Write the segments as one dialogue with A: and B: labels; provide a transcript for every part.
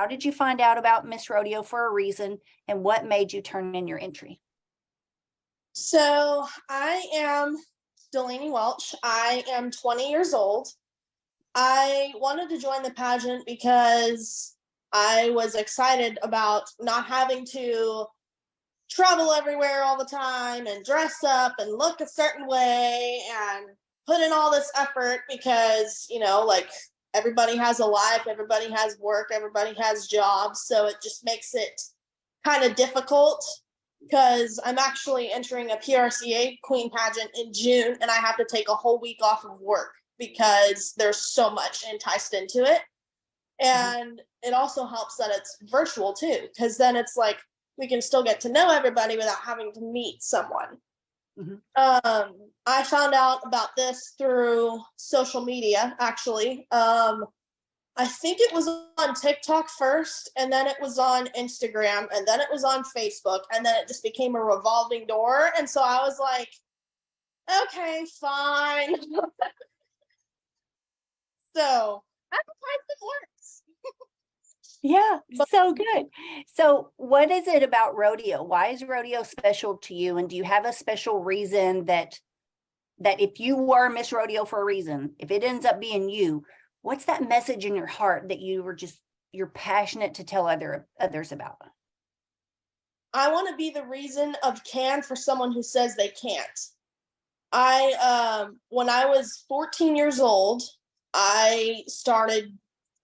A: how did you find out about Miss Rodeo for a reason, and what made you turn in your entry?
B: So I am Delaney Welch. I am 20 years old. I wanted to join the pageant because I was excited about not having to travel everywhere all the time and dress up and look a certain way and put in all this effort because, like everybody has a life, everybody has work, everybody has jobs. So it just makes it kind of difficult because I'm actually entering a PRCA Queen pageant in June and I have to take a whole week off of work because there's so much enticed into it. And it also helps that it's virtual too, because then it's like we can still get to know everybody without having to meet someone. I found out about this through social media, actually. I think it was on TikTok first, and then it was on Instagram, and then it was on Facebook, and then it just became a revolving door. And so I was like, okay, fine. So advertising works.
A: Yeah, so good. So what is it about rodeo? Why is rodeo special to you? And do you have a special reason that if you were Miss Rodeo for a reason, if it ends up being you, what's that message in your heart that you're passionate to tell others about?
B: I want to be the reason of can for someone who says they can't. When I was 14 years old, I started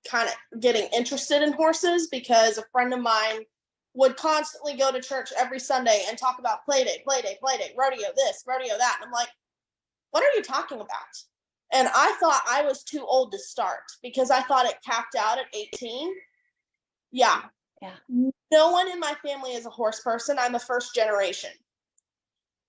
B: kind of getting interested in horses because a friend of mine would constantly go to church every Sunday and talk about play day, rodeo this, rodeo that. And I'm like, what are you talking about? And I thought I was too old to start because I thought it capped out at 18. Yeah. No one in my family is a horse person. I'm the first generation.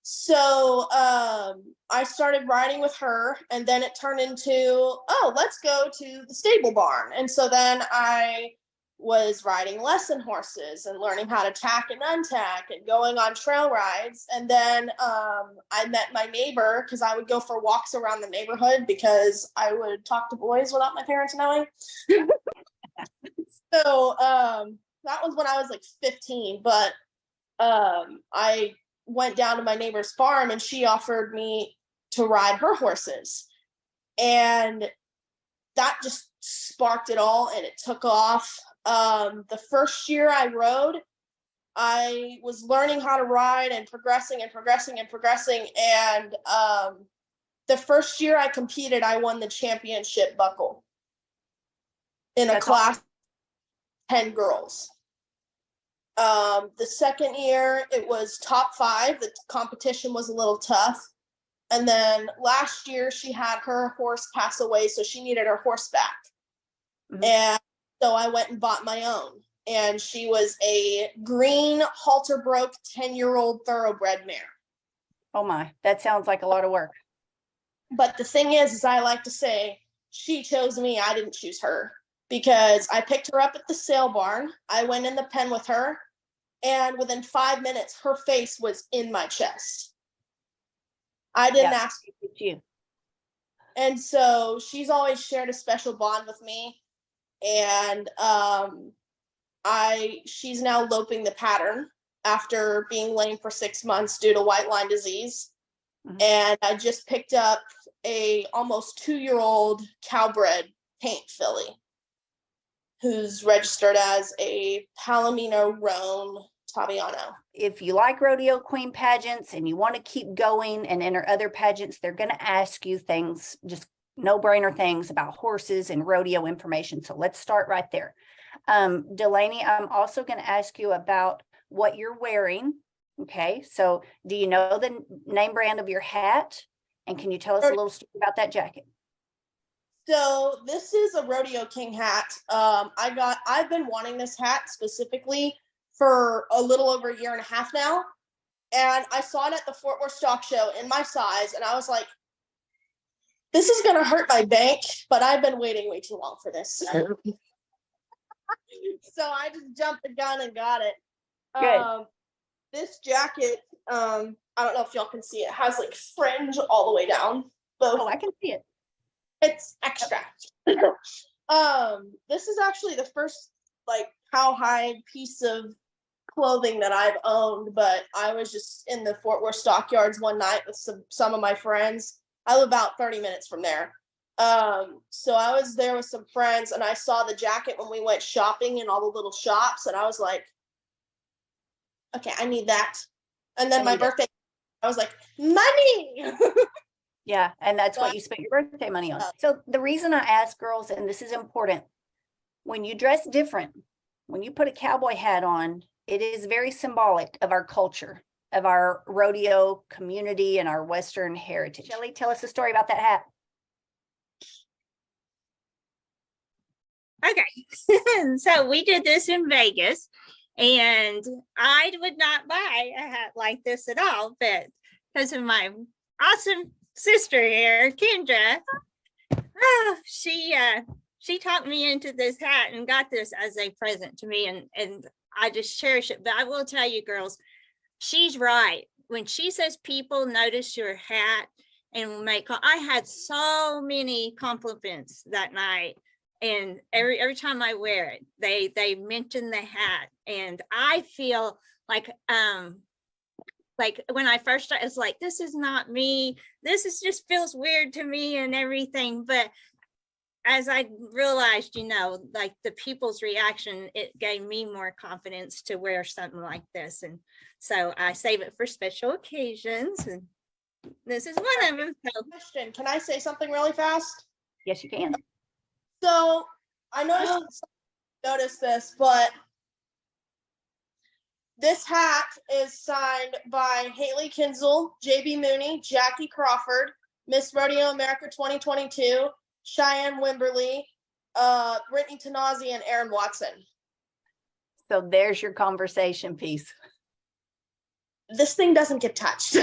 B: So I started riding with her, and then it turned into, oh, let's go to the stable barn. And so then I was riding lesson horses and learning how to tack and untack and going on trail rides. And then I met my neighbor because I would go for walks around the neighborhood because I would talk to boys without my parents knowing. So that was when I was like 15, but I went down to my neighbor's farm and she offered me to ride her horses. And that just sparked it all and it took off. The first year I rode, I was learning how to ride and progressing. And the first year I competed, I won the championship buckle in a class of 10 girls. The second year it was top 5. The competition was a little tough. And then last year she had her horse pass away, so she needed her horse back. And so I went and bought my own. And she was a green halter broke 10-year-old thoroughbred mare.
A: Oh my, that sounds like a lot of work.
B: But the thing is I like to say she chose me, I didn't choose her, because I picked her up at the sale barn. I went in the pen with her. And within 5 minutes, her face was in my chest. I didn't ask
A: you.
B: And so she's always shared a special bond with me. And she's now loping the pattern after being lame for 6 months due to white line disease. And I just picked up a almost 2-year-old cowbred paint filly who's registered as a Palomino Roan Taviano.
A: If you like rodeo queen pageants and you want to keep going and enter other pageants, they're going to ask you things, just no-brainer things about horses and rodeo information. So let's start right there. Delaney, I'm also going to ask you about what you're wearing. Okay, so do you know the name brand of your hat? And can you tell us a little story about that jacket?
B: So this is a Rodeo King hat. I've been wanting this hat specifically for a little over 1.5 years now. And I saw it at the Fort Worth Stock Show in my size. And I was like, this is going to hurt my bank, but I've been waiting way too long for this. So I just jumped the gun and got it.
A: Good.
B: This jacket, I don't know if y'all can see it, has like fringe all the way down.
A: Oh, I can see it.
B: It's extra. This is actually the first like cowhide piece of clothing that I've owned, but I was just in the Fort Worth stockyards one night with some of my friends. I live about 30 minutes from there. So I was there with some friends and I saw the jacket when we went shopping in all the little shops, and I was like, okay, I need that. And then my birthday, I was like, money.
A: Yeah, and that's what you spent your birthday money on. So the reason I ask girls, and this is important, when you dress different, when you put a cowboy hat on, it is very symbolic of our culture, of our rodeo community and our Western heritage. Shelley, tell us a story about that hat.
C: Okay, so we did this in Vegas, and I would not buy a hat like this at all, but because of my awesome sister here, Kendra, she talked me into this hat and got this as a present to me, and I just cherish it. But I will tell you, girls, she's right when she says people notice your hat and I had so many compliments that night. And every time I wear it, they mention the hat, and I feel like when I first started, it's like, this is not me. This is just feels weird to me and everything. But as I realized, like the people's reaction, it gave me more confidence to wear something like this. And so I save it for special occasions, and this is one of them. So.
B: Question, can I say something really fast?
A: Yes, you can.
B: So I noticed this, but this hat is signed by Haley Kinzel, JB Mooney, Jackie Crawford, Miss Rodeo America 2022, Cheyenne Wimberly, Brittany Tanazi, and Aaron Watson.
A: So there's your conversation piece.
B: This thing doesn't get touched.